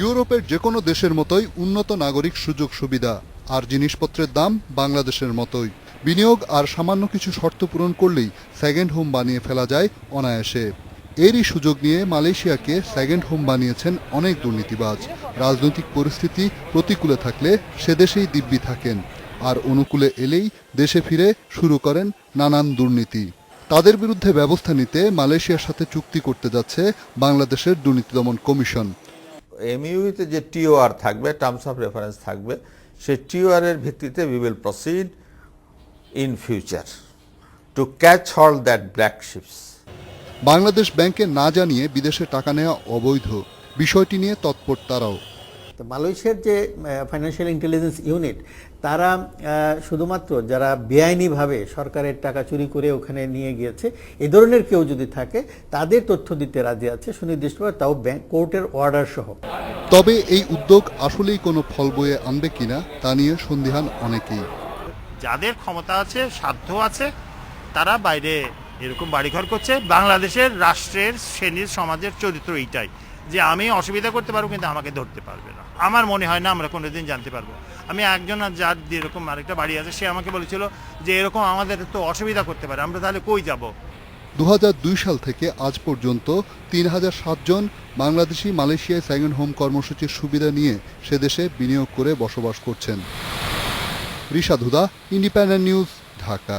ইউরোপের যে কোনো দেশের মতোই উন্নত নাগরিক সুযোগ সুবিধা আর জিনিসপত্রের দাম বাংলাদেশের মতোই। বিনিয়োগ আর সামান্য কিছু শর্ত পূরণ করলেই সেকেন্ড হোম বানিয়ে ফেলা যায় অনায়াসে। এরই সুযোগ নিয়ে মালয়েশিয়াকে সেকেন্ড হোম বানিয়েছেন অনেক দুর্নীতিবাজ। রাজনৈতিক পরিস্থিতি প্রতিকূলে থাকলে সে দেশেই দিব্যি থাকেন, আর অনুকূলে এলেই দেশে ফিরে শুরু করেন নানান দুর্নীতি। তাদের বিরুদ্ধে ব্যবস্থা নিতে মালয়েশিয়ার সাথে চুক্তি করতে যাচ্ছে বাংলাদেশের দুর্নীতি দমন কমিশন। এমইউতে যে টিওআর থাকবে, টার্মস অফ রেফারেন্স থাকবে, সেই টিওআর এর ভিত্তিতে we will proceed in future to catch all that black ships. Bangladesh ব্যাংকে না জানিয়ে বিদেশে টাকা নেওয়া অবৈধ, বিষয়টি নিয়ে তৎপর তারাও। তো মালয়েশিয়ার যে ফাইন্যান্সিয়াল ইন্টেলিজেন্স ইউনিট, তারা শুধুমাত্র যারা বেআইনিভাবে সরকারের টাকা চুরি করে ওখানে নিয়ে গিয়েছে এ ধরনের কেউ যদি থাকে তাদের তথ্য দিতে রাজি আছে, সুনির্দিষ্টভাবে, তাও ব্যাংক কোর্টের অর্ডার সহ। তবে এই উদ্যোগ আসলেই কোনো ফল বয়ে আনবে কিনা তা নিয়ে সন্দিহান অনেকেই। যাদের ক্ষমতা আছে, সাধ্য আছে, তারা বাইরে এরকম বাড়িঘর করছে। বাংলাদেশের রাষ্ট্রের শ্রেণীর সমাজের চরিত্র এইটাই যে আমি অসুবিধা করতে পারবো কিন্তু আমাকে ধরতে পারবে না। আমার মনে হয় না আমরা কোনোদিন জানতে পারবো। আমি একজন যার যেরকম আরেকটা বাড়ি আছে, সে আমাকে বলেছিল যে এরকম আমাদের তো অসুবিধা করতে পারে, আমরা তাহলে কই যাব। 2002 সাল থেকে আজ পর্যন্ত 3007 জন বাংলাদেশি মালয়েশিয়ায় সেকেন্ড হোম কর্মসূচির সুবিধা নিয়ে সে দেশে বিনিয়োগ করে বসবাস করছেন। রিশাদ হুদা, ইন্ডিপেন্ডেন্ট নিউজ, ঢাকা।